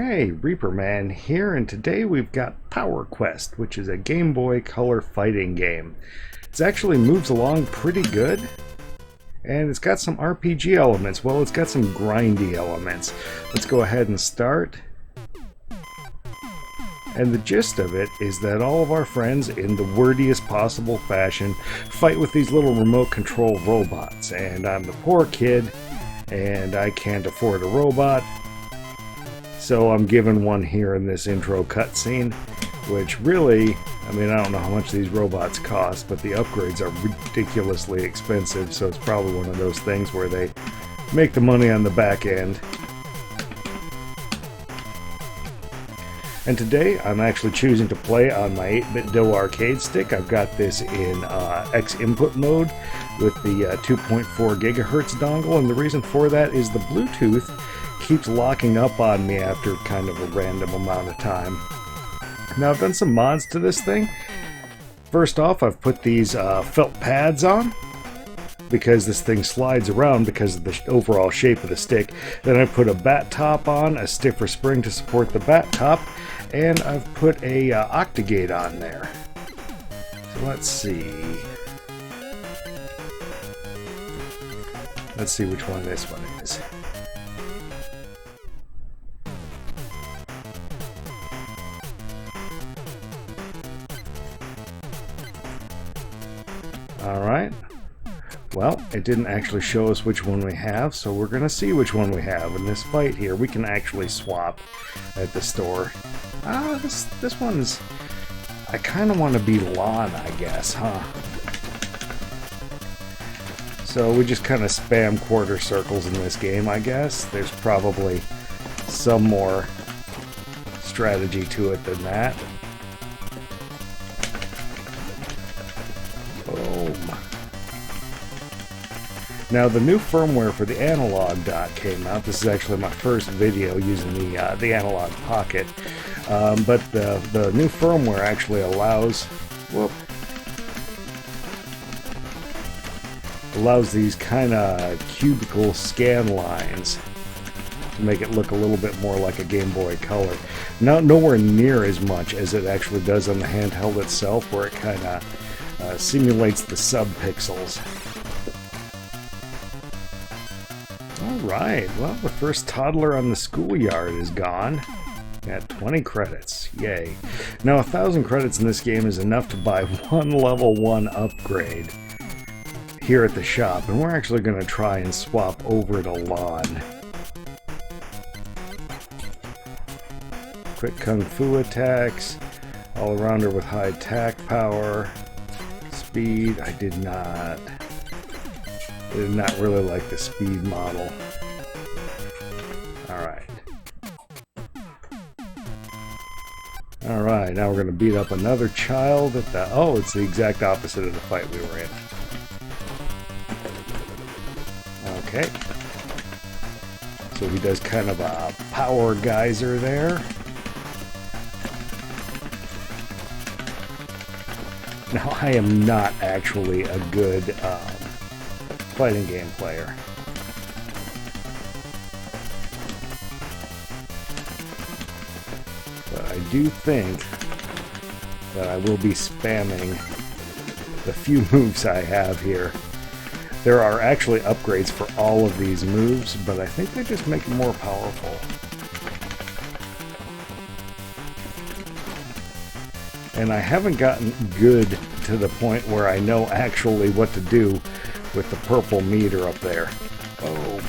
Hey, Reaper Man here, and today we've got Power Quest, which is a Game Boy Color fighting game. It actually moves along pretty good, and it's got some RPG elements. Well, it's got some grindy elements. Let's go ahead and start. And the gist of it is that all of our friends, in the wordiest possible fashion, fight with these little remote control robots. And I'm the poor kid, and I can't afford a robot. So I'm given one here in this intro cutscene, which really, I mean, I don't know how much these robots cost, but the upgrades are ridiculously expensive, so it's probably one of those things where they make the money on the back end. And today I'm actually choosing to play on my 8-bit DOE arcade stick. I've got this in X input mode with the 2.4 gigahertz dongle, and the reason for that is the Bluetooth keeps locking up on me after kind of a random amount of time. Now I've done some mods to this thing. First off, I've put these felt pads on because this thing slides around because of the overall shape of the stick. Then I put a bat top on, a stiffer spring to support the bat top, and I've put a octagate on there. So let's see. Let's see which one this one is. Alright, well, it didn't actually show us which one we have, so we're going to see which one we have. In this fight here, we can actually swap at the store. This one's... I kind of want to be Lon, I guess, huh? So we just kind of spam quarter circles in this game, I guess. There's probably some more strategy to it than that. Now, the new firmware for the Analogue Dock came out. This is actually my first video using the Analogue Pocket. But the new firmware actually allows these kind of cubicle scan lines to make it look a little bit more like a Game Boy Color. Nowhere near as much as it actually does on the handheld itself, where it kind of simulates the sub-pixels. Alright, well, the first toddler on the schoolyard is gone at 20 credits. Yay. Now, 1,000 credits in this game is enough to buy one level 1 upgrade here at the shop, and we're actually going to try and swap over to Lon. Quick kung fu attacks, all-arounder with high attack power, speed. I did not really like the speed model. Alright, now we're going to beat up another child at the... Oh, it's the exact opposite of the fight we were in. Okay. So he does kind of a power geyser there. Now, I am not actually a good fighting game player. But I do think that I will be spamming the few moves I have here. There are actually upgrades for all of these moves, but I think they just make them more powerful. And I haven't gotten good to the point where I know actually what to do with the purple meter up there. Boom.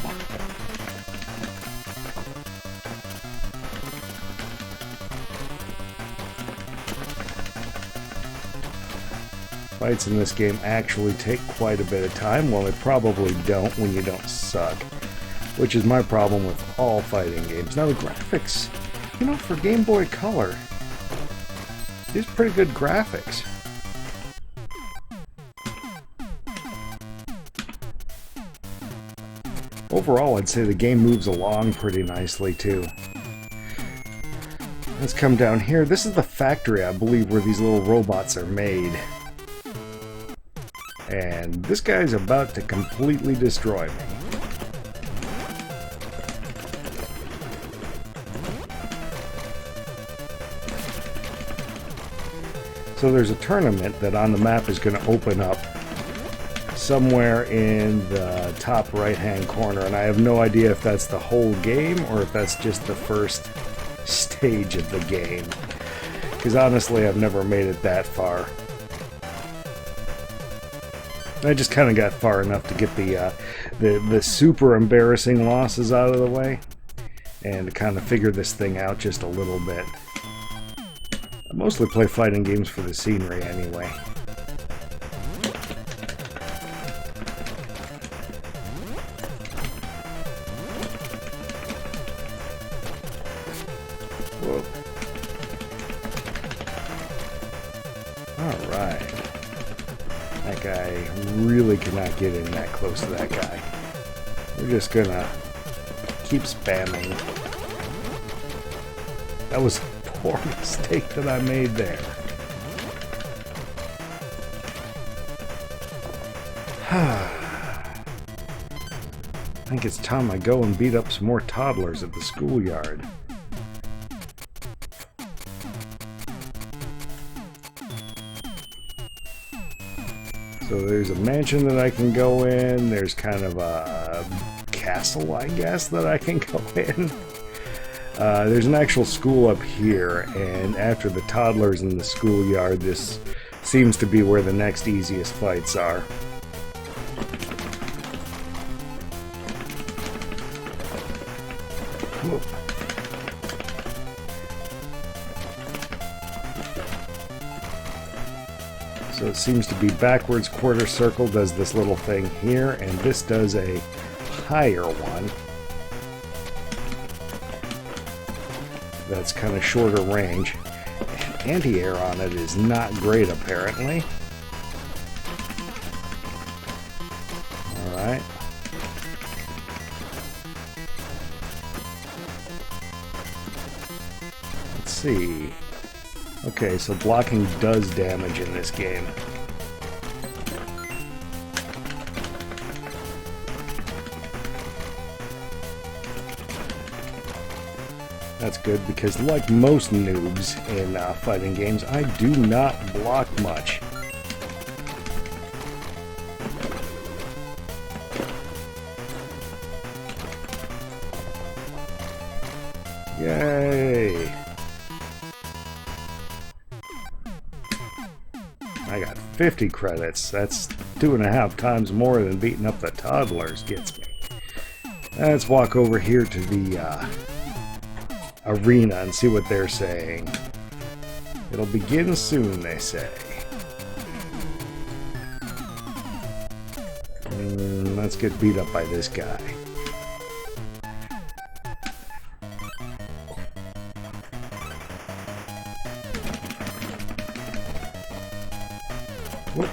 Fights in this game actually take quite a bit of time. Well, they probably don't when you don't suck, which is my problem with all fighting games. Now, the graphics, you know, for Game Boy Color, these are pretty good graphics. Overall, I'd say the game moves along pretty nicely, too. Let's come down here. This is the factory, I believe, where these little robots are made. And this guy's about to completely destroy me. So there's a tournament that on the map is going to open up somewhere in the top right-hand corner, and I have no idea if that's the whole game or if that's just the first stage of the game, because honestly I've never made it that far. I just kind of got far enough to get the super embarrassing losses out of the way and to kind of figure this thing out just a little bit. I mostly play fighting games for the scenery anyway. Whoa. Alright. That guy really cannot get in that close to that guy. We're just gonna keep spamming. That was a poor mistake that I made there. I think it's time I go and beat up some more toddlers at the schoolyard. So there's a mansion that I can go in. There's kind of a castle, I guess, that I can go in. There's an actual school up here, and after the toddlers in the schoolyard, this seems to be where the next easiest fights are. Whoop. So it seems to be backwards quarter circle does this little thing here, and this does a higher one. That's kind of shorter range. Anti-air on it is not great, apparently. Alright. Let's see. Okay, so blocking does damage in this game. That's good, because like most noobs in fighting games, I do not block much. Yay! I got 50 credits. That's 2.5 times more than beating up the toddlers gets me. Let's walk over here to the arena and see what they're saying. It'll begin soon, they say. Let's get beat up by this guy. Whoop.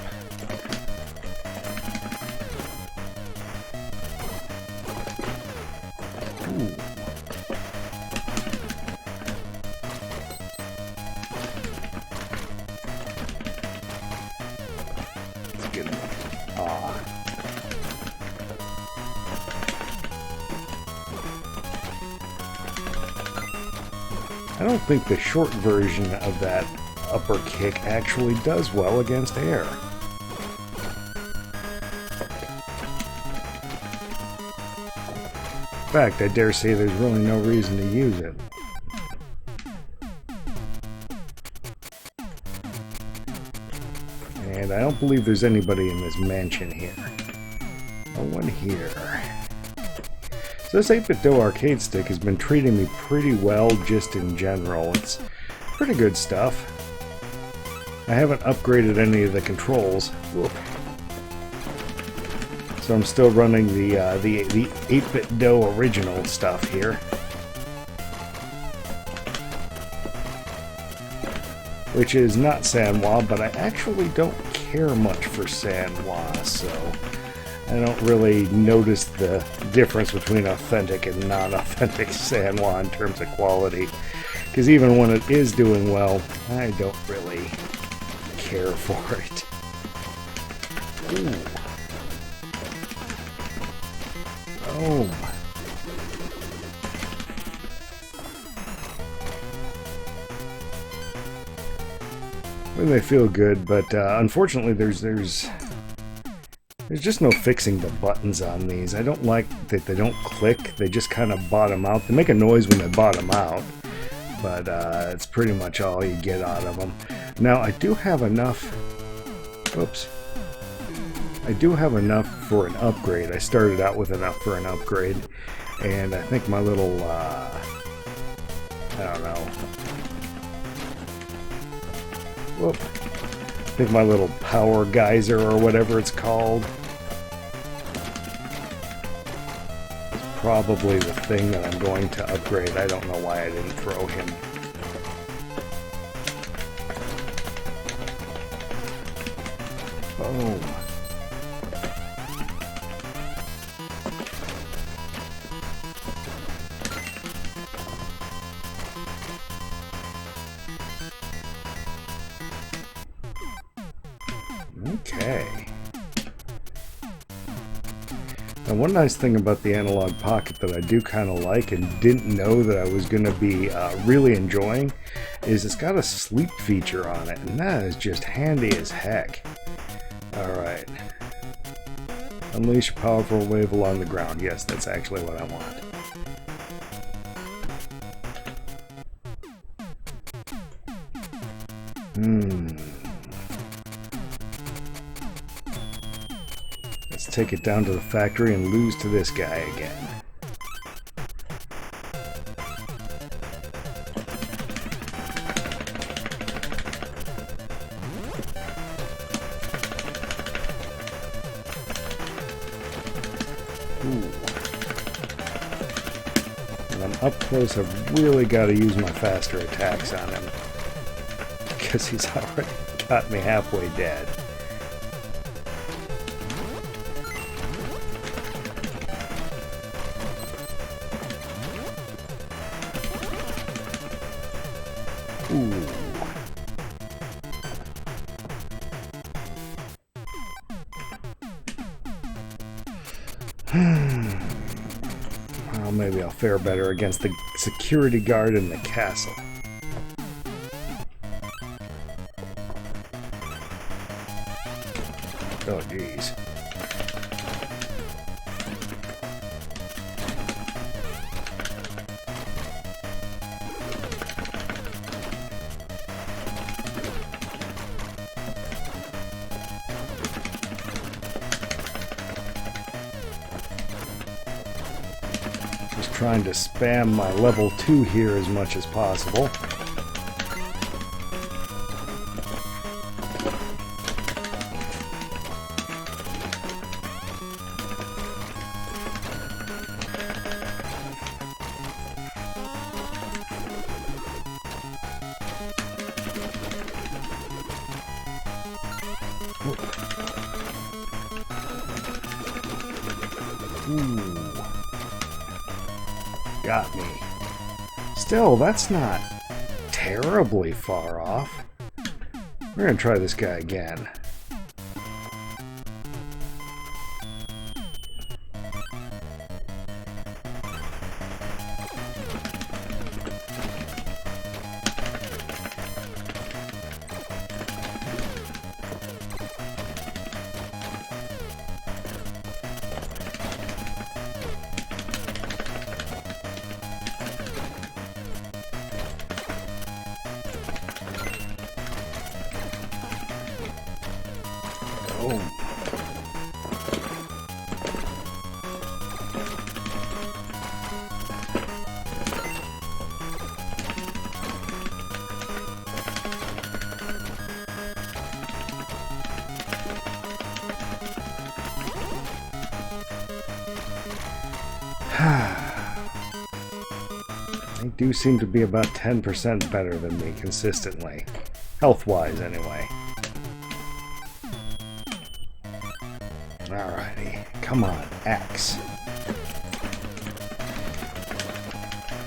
Ooh. Let's get him. Aw. I don't think the short version of that upper kick actually does well against air. In fact, I dare say there's really no reason to use it. And I don't believe there's anybody in this mansion here. No one here. So this 8-bit Do arcade stick has been treating me pretty well just in general. It's pretty good stuff. I haven't upgraded any of the controls. Whoop. So I'm still running the 8-bit Do original stuff here. Which is not Sanwa, but I actually don't care much for Sanwa, so I don't really notice the difference between authentic and non-authentic Sanwa in terms of quality. Because even when it is doing well, I don't really care for it. Ooh. Oh. when they feel good, but unfortunately there's just no fixing the buttons on these. I don't like that they don't click, they just kind of bottom out. They make a noise when they bottom out, but it's pretty much all you get out of them. Now I do have enough, oops, I do have enough for an upgrade. I started out with enough for an upgrade, and I think my little, I don't know, whoop, I think my little power geyser or whatever it's called is probably the thing that I'm going to upgrade. I don't know why I didn't throw him. Boom. Okay. Now, one nice thing about the Analogue Pocket that I do kind of like and didn't know that I was going to be really enjoying is it's got a sleep feature on it, and that is just handy as heck. Alright. Unleash a powerful wave along the ground. Yes, that's actually what I want. Let's take it down to the factory and lose to this guy again. Ooh. When I'm up close, I've really got to use my faster attacks on him, because he's already got me halfway dead. Ooh. Well, maybe I'll fare better against the security guard in the castle. Oh, geez. Just trying to spam my level 2 here as much as possible. Ooh. Got me. Still, that's not terribly far off. We're gonna try this guy again. Oh. They do seem to be about 10% better than me consistently. Health-wise, anyway. Alrighty, come on, X.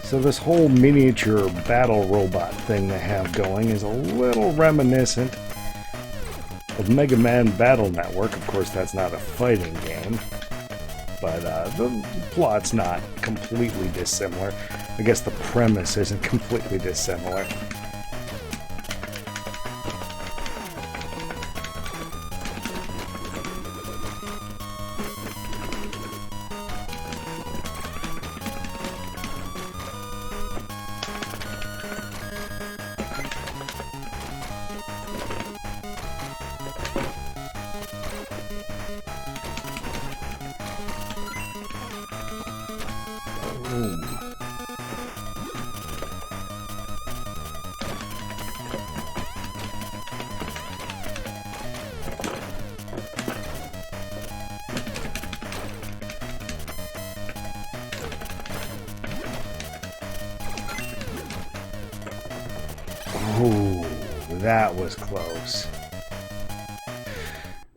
So this whole miniature battle robot thing they have going is a little reminiscent of Mega Man Battle Network. Of course, that's not a fighting game, but the plot's not completely dissimilar. I guess the premise isn't completely dissimilar. Oh, that was close.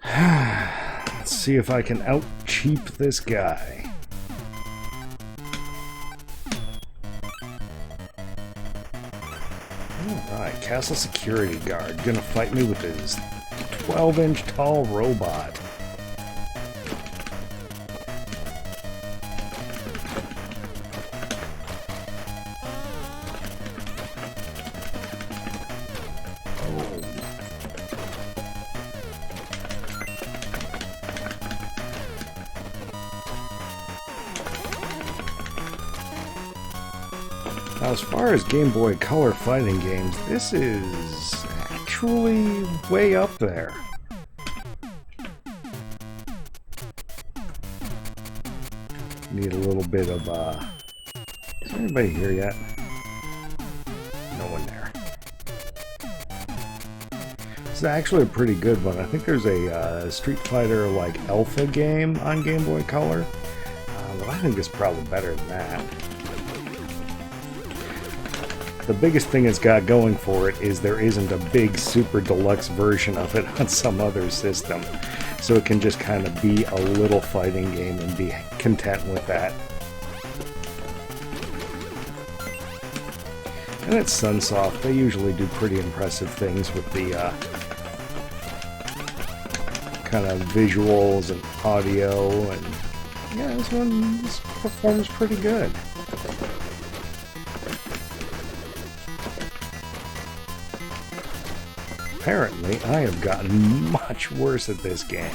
Let's see if I can out-cheap this guy. Alright, Castle Security Guard. Gonna fight me with his 12-inch tall robot. Now, as far as Game Boy Color fighting games, this is actually way up there. Need a little bit of, is there anybody here yet? No one there. This is actually a pretty good one. I think there's a Street Fighter like alpha game on Game Boy Color, but I think it's probably better than that. The biggest thing it's got going for it is there isn't a big super deluxe version of it on some other system. So it can just kind of be a little fighting game and be content with that. And it's Sunsoft. They usually do pretty impressive things with the kind of visuals and audio. And yeah, this performs pretty good. Apparently, I have gotten much worse at this game.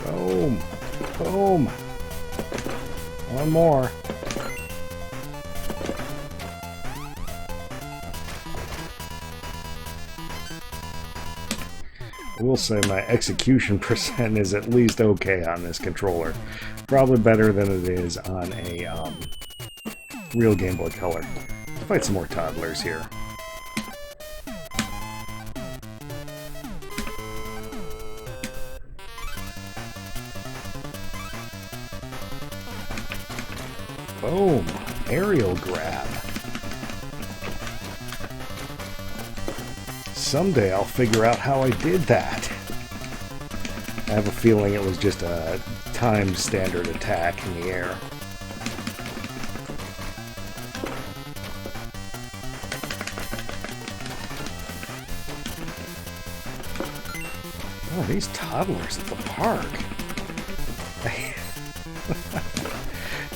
Boom! Boom! One more. I will say my execution percent is at least okay on this controller. Probably better than it is on a real Game Boy Color. Let's fight some more toddlers here. Boom! Aerial grab. Someday I'll figure out how I did that. I have a feeling it was just a timed standard attack in the air. Oh, these toddlers at the park.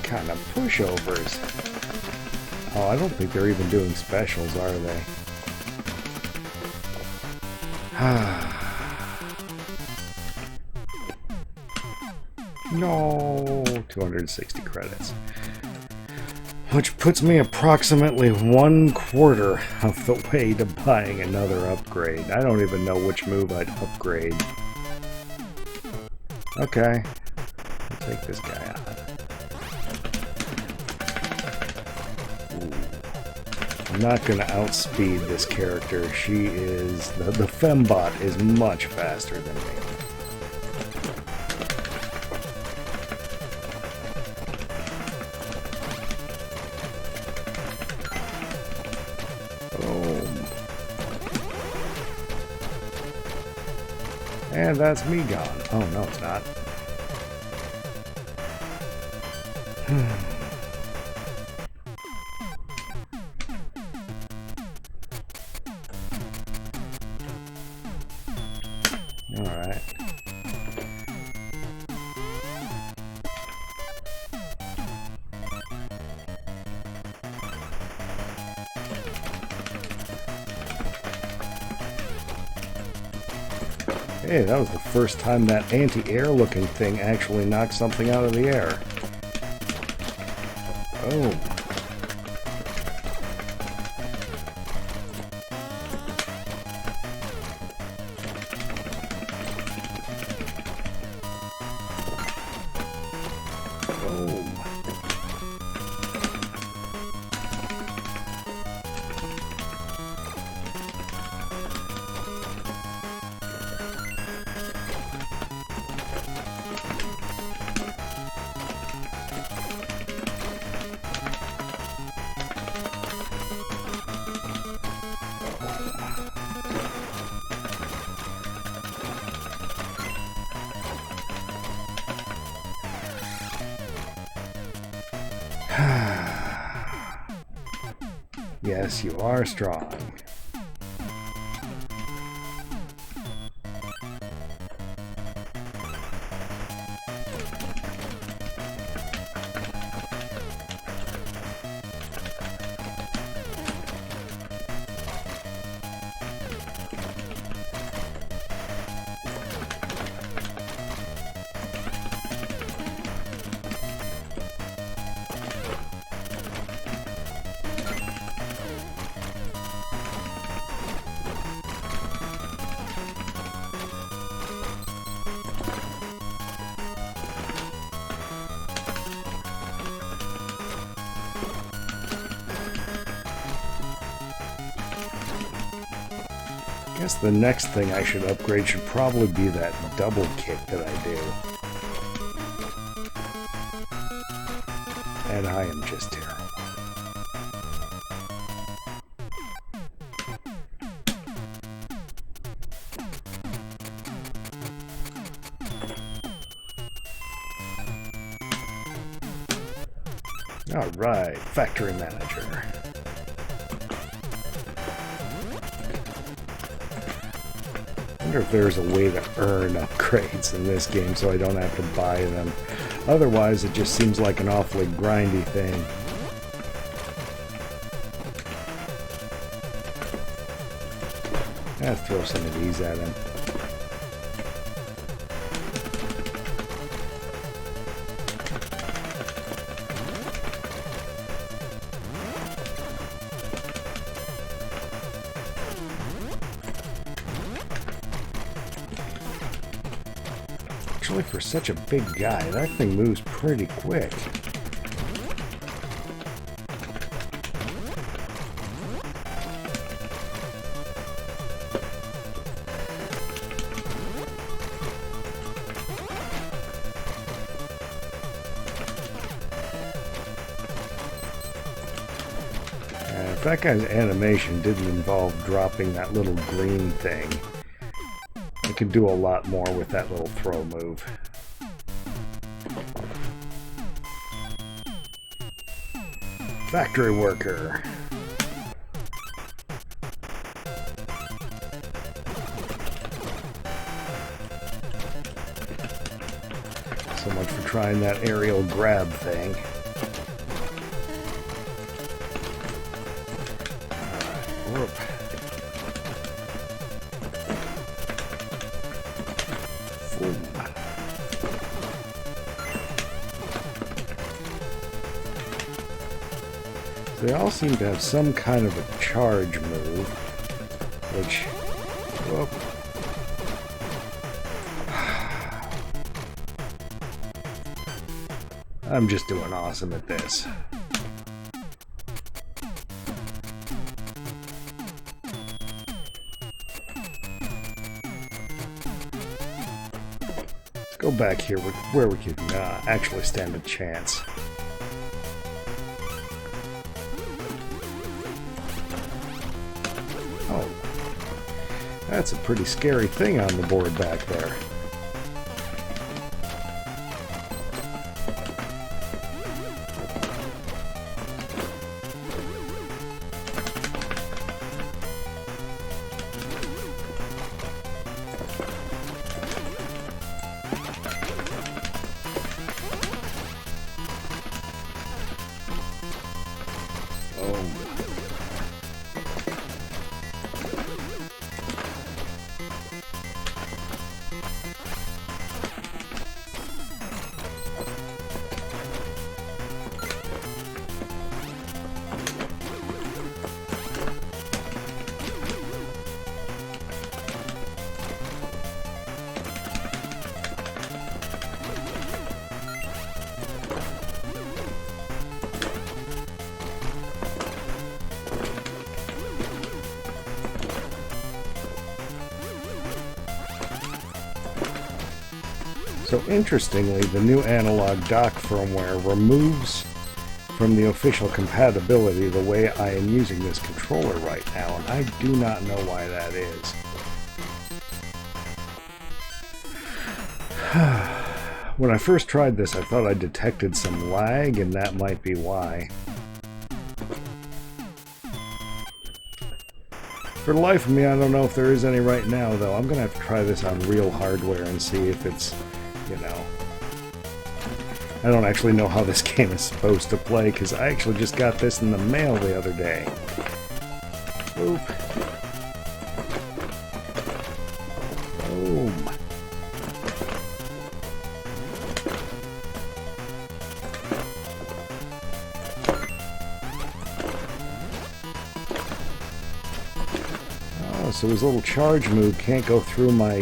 Kind of pushovers. Oh, I don't think they're even doing specials, are they? No, 260 credits. Which puts me approximately 1/4 of the way to buying another upgrade. I don't even know which move I'd upgrade. Okay, I'll take this guy out. I'm not going to outspeed this character. She is... The Fembot is much faster than me. Boom. And that's me gone. Oh, no, it's not. Alright. Hey, that was the first time that anti-air looking thing actually knocked something out of the air. Boom. Yes, you are strong. I guess the next thing I should upgrade should probably be that double kick that I do. And I am just terrible. Alright, factory manager. I wonder if there's a way to earn upgrades in this game so I don't have to buy them. Otherwise, it just seems like an awfully grindy thing. I'll throw some of these at him. Actually, for such a big guy, that thing moves pretty quick. If that guy's animation didn't involve dropping that little green thing, I could do a lot more with that little throw move. Factory worker. So much for trying that aerial grab thing. Alright, they all seem to have some kind of a charge move, which, well, I'm just doing awesome at this. Let's go back here where we can actually stand a chance. Oh, that's a pretty scary thing on the board back there. So interestingly, the new Analogue Dock firmware removes from the official compatibility the way I am using this controller right now, and I do not know why that is. When I first tried this, I thought I detected some lag, and that might be why. For the life of me, I don't know if there is any right now, though. I'm going to have to try this on real hardware and see if it's, you know... I don't actually know how this game is supposed to play, because I actually just got this in the mail the other day. Oop. Boom. Oh, so his little charge move can't go through my,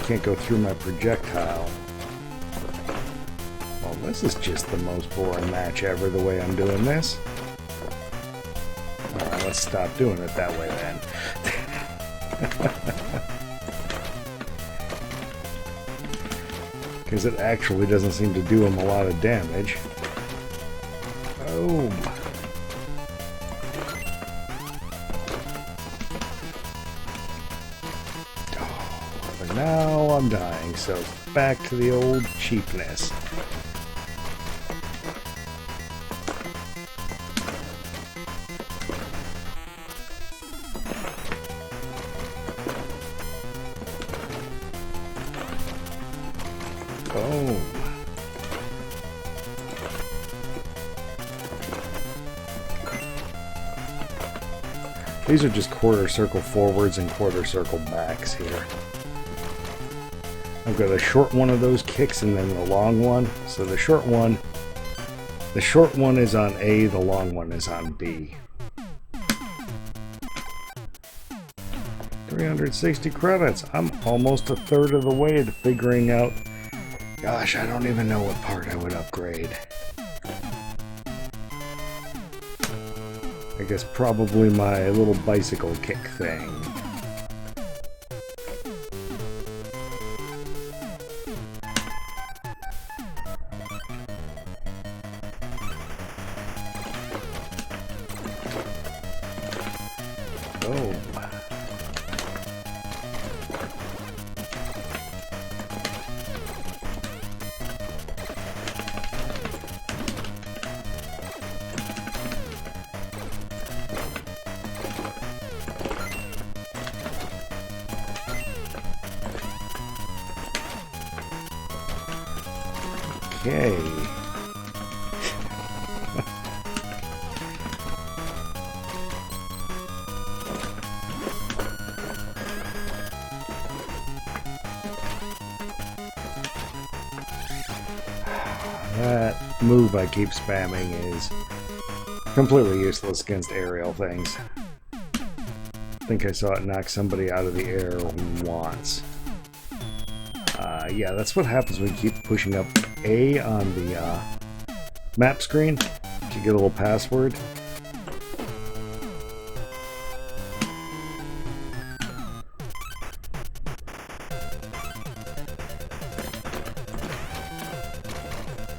can't go through my projectile. Well, this is just the most boring match ever, the way I'm doing this. Alright, let's stop doing it that way then. Because it actually doesn't seem to do him a lot of damage. Boom. But now I'm dying, so back to the old cheapness. Boom. These are just quarter circle forwards and quarter circle backs here. I've got a short one of those kicks and then the long one. So the short one is on A, the long one is on B. 360 credits. I'm almost a third of the way to figuring out. Gosh, I don't even know what part I would upgrade. I guess probably my little bicycle kick thing. Oh. Okay. That move I keep spamming is completely useless against aerial things. I think I saw it knock somebody out of the air once. Yeah, that's what happens when you keep pushing up A on the map screen. You get a little password.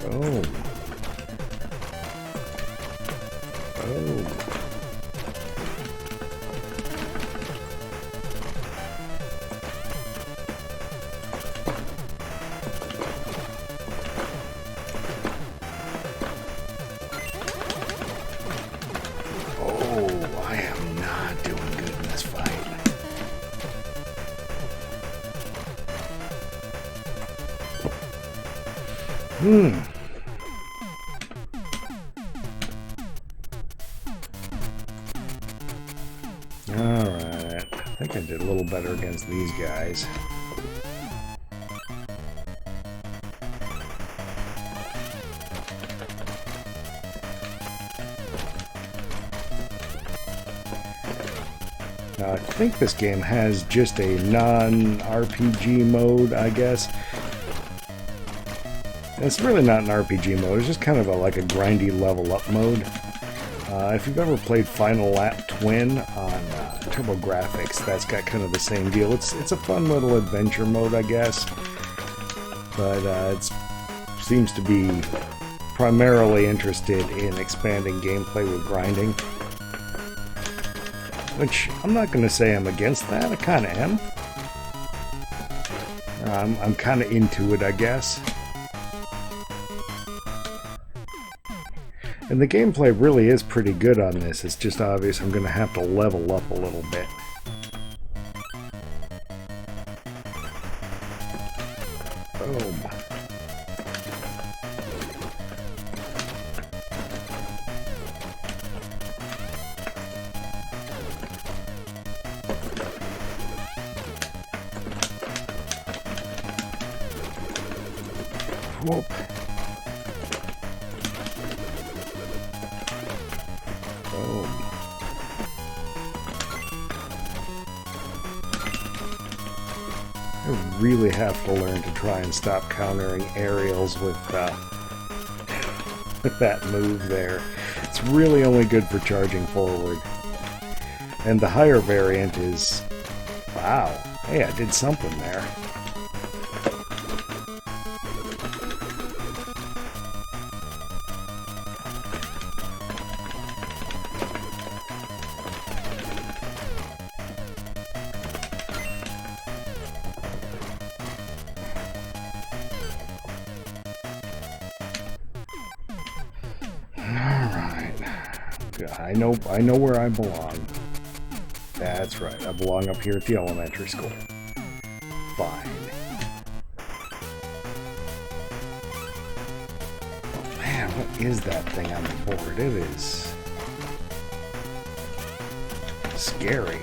Oh. Oh. I am not doing good in this fight. Alright, I think I did a little better against these guys. Now, I think this game has just a non-RPG mode, I guess. It's really not an RPG mode, it's just kind of like a grindy level up mode. If you've ever played Final Lap Twin on TurboGrafx, that's got kind of the same deal. It's a fun little adventure mode, I guess. But it seems to be primarily interested in expanding gameplay with grinding. Which, I'm not going to say I'm against that, I kind of am. I'm kind of into it, I guess. And the gameplay really is pretty good on this. It's just obvious I'm going to have to level up a little bit. Boom. Whoop. Boom. I really have to learn to try and stop countering aerials with that move there. It's really only good for charging forward. And the higher variant is... Wow. Hey, I did something there. I know where I belong. That's right. I belong up here at the elementary school. Fine. Oh man, what is that thing on the board? It is scary.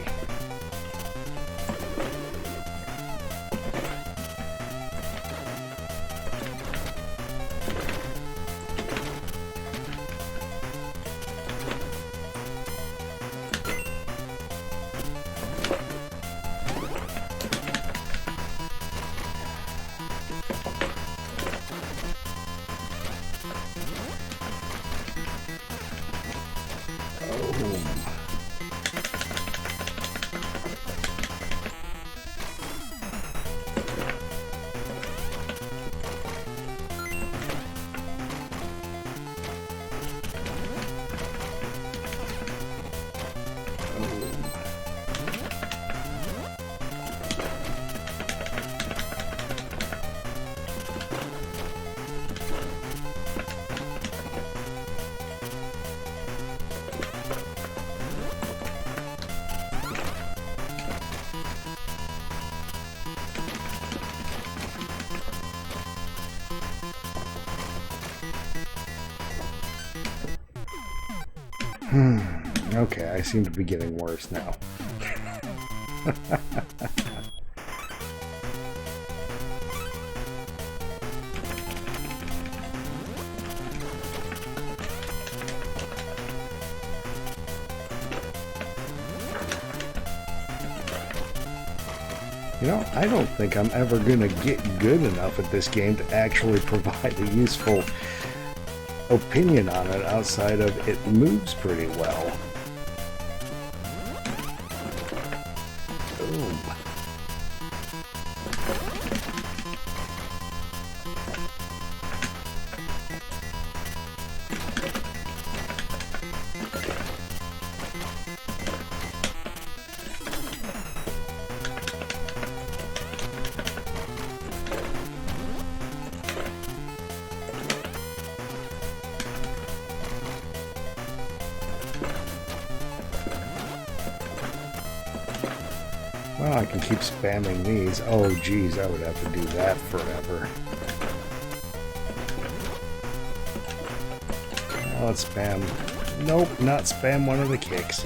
Okay, I seem to be getting worse now. You know, I don't think I'm ever going to get good enough at this game to actually provide a useful opinion on it outside of it moves pretty well. Boom. Well, I can keep spamming these. Oh, geez, I would have to do that forever. Let's spam. Nope, not spam one of the kicks.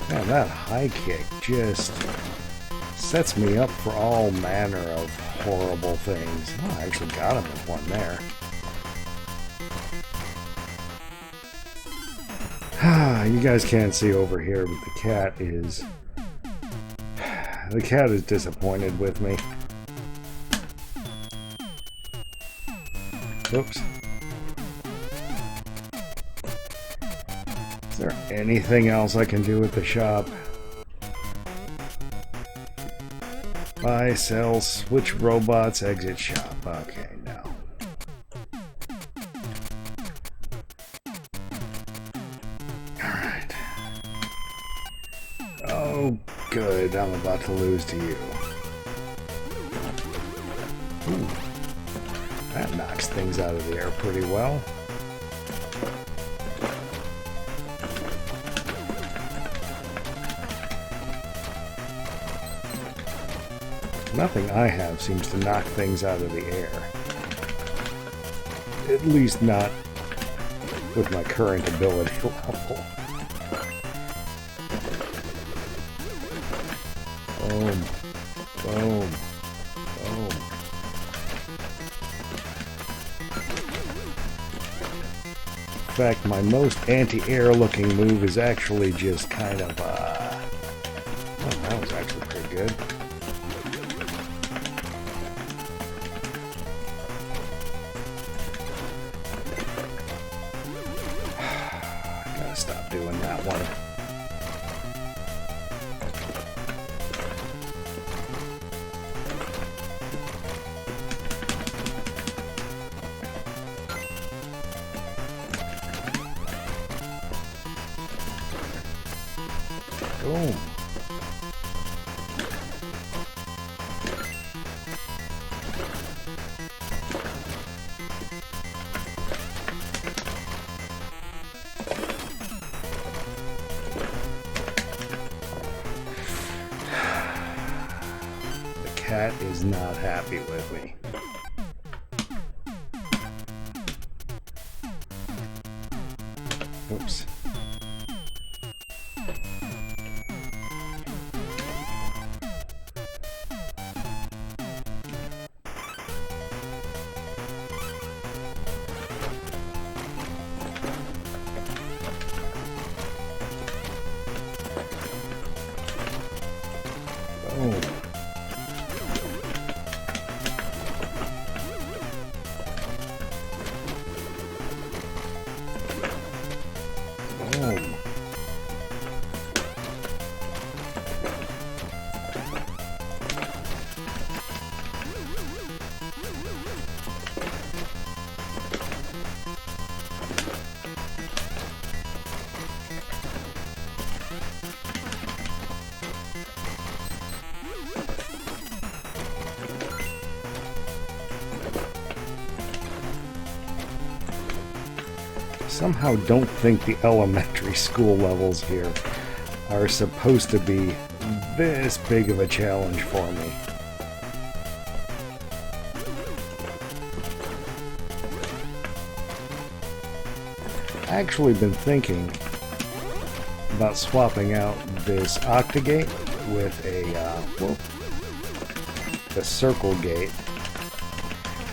Man, that high kick just sets me up for all manner of horrible things. Oh, I actually got him with one there. You guys can't see over here, but the cat is disappointed with me. Oops. Is there anything else I can do with the shop? Buy, sell, switch robots, exit shop. Okay, no. Good, I'm about to lose to you. Ooh. That knocks things out of the air pretty well. Nothing I have seems to knock things out of the air. At least not with my current ability level. Boom. Boom. Boom. In fact, my most anti-air looking move is actually just kind of, oh, that was actually pretty good. Gotta stop doing that one. Boom. The cat is not happy with me. Oops. Oh. Oh. Somehow don't think the elementary school levels here are supposed to be this big of a challenge for me. I've actually been thinking about swapping out this octagate with a circle gate.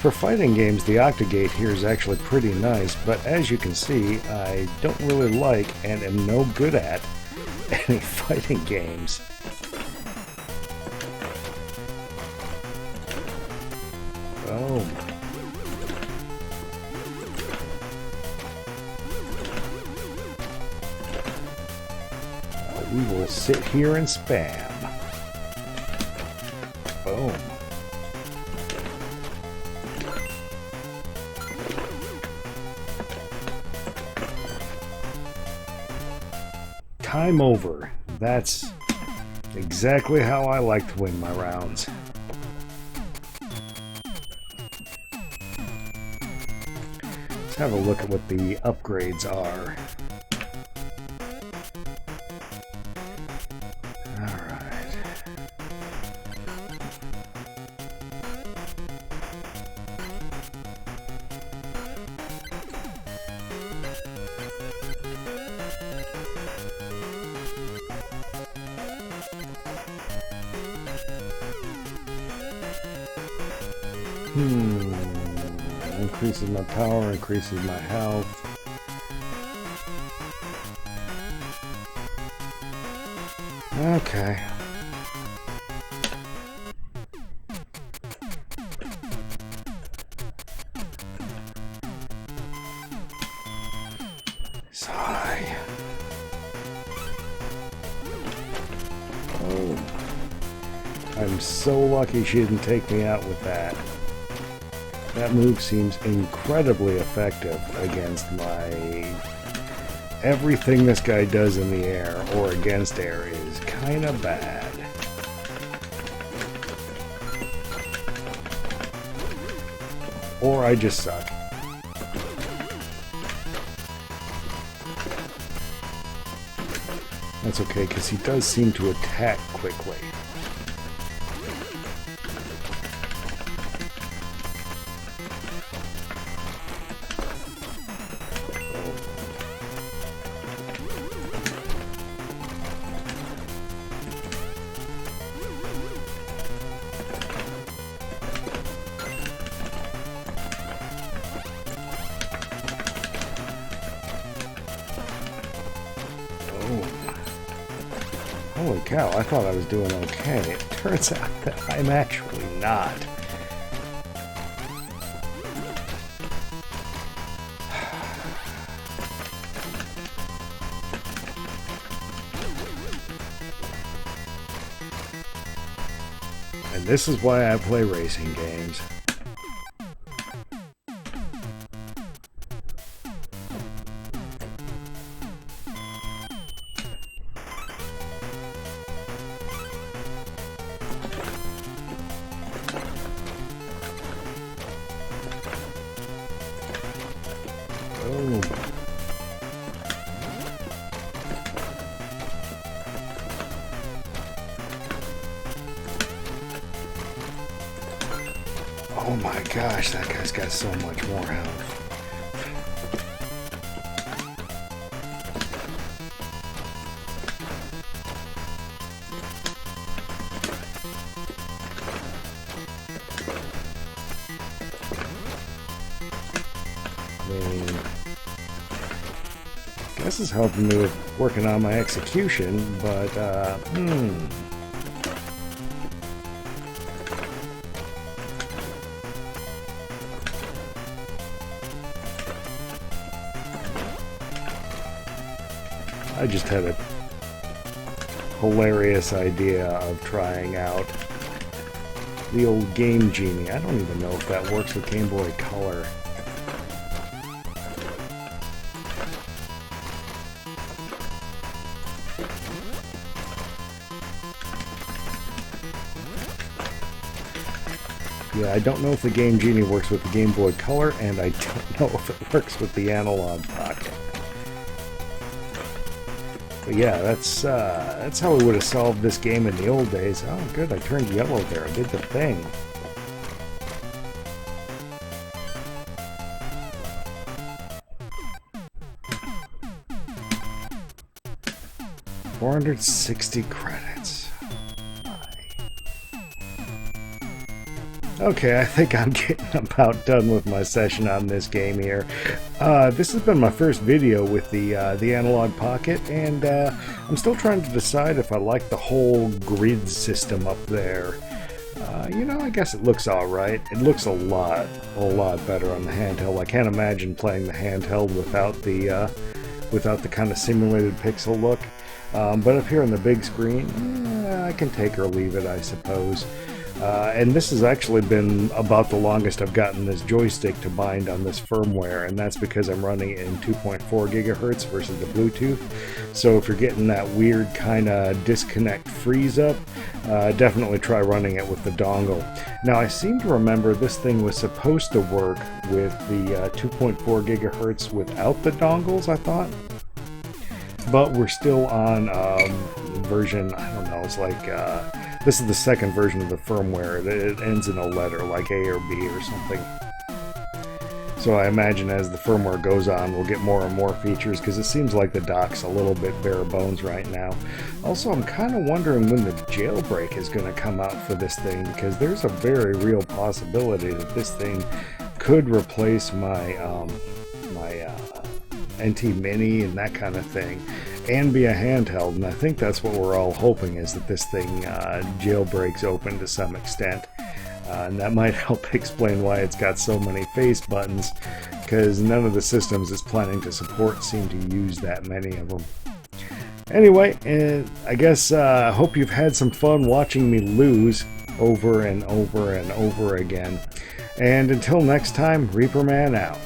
For fighting games, the octagate here is actually pretty nice, but as you can see, I don't really like and am no good at any fighting games. Boom. We will sit here and spam. Boom. Time over. That's exactly how I like to win my rounds. Let's have a look at what the upgrades are. Increases my power, increases my health. Okay. Sigh. Oh. I'm so lucky she didn't take me out with that. That move seems incredibly effective against my Everything this guy does in the air or against air is kind of bad. Or I just suck. That's okay, because he does seem to attack quickly. Holy cow, I thought I was doing okay. It turns out that I'm actually not. And this is why I play racing games. Oh. Oh my gosh, that guy's got so much more health. This is helping me with working on my execution, but, I just had a hilarious idea of trying out the old Game Genie. I don't even know if that works with Game Boy Color. Yeah, I don't know if the Game Genie works with the Game Boy Color, and I don't know if it works with the Analogue Pocket. But yeah, that's how we would have solved this game in the old days. Oh, good, I turned yellow there. I did the thing. $460 credits. Okay, I think I'm getting about done with my session on this game here. This has been my first video with the Analogue Pocket, and I'm still trying to decide if I like the whole grid system up there. You know, I guess it looks alright. It looks a lot better on the handheld. I can't imagine playing the handheld without the kind of simulated pixel look. But up here on the big screen, I can take or leave it, I suppose. And this has actually been about the longest I've gotten this joystick to bind on this firmware, and that's because I'm running it in 2.4 gigahertz versus the Bluetooth. So if you're getting that weird kind of disconnect freeze up, definitely try running it with the dongle. Now I seem to remember this thing was supposed to work with the 2.4 gigahertz without the dongles, I thought. But we're still on version, I don't know, it's like, this is the second version of the firmware. It ends in a letter, like A or B or something. So I imagine as the firmware goes on, we'll get more and more features, because it seems like the dock's a little bit bare bones right now. Also, I'm kind of wondering when the jailbreak is going to come out for this thing, because there's a very real possibility that this thing could replace my NT Mini and that kind of thing, and be a handheld. And I think that's what we're all hoping, is that this thing jailbreaks open to some extent. And that might help explain why it's got so many face buttons, because none of the systems it's planning to support seem to use that many of them. Anyway, I guess I hope you've had some fun watching me lose over and over and over again. And until next time, Reaperman out.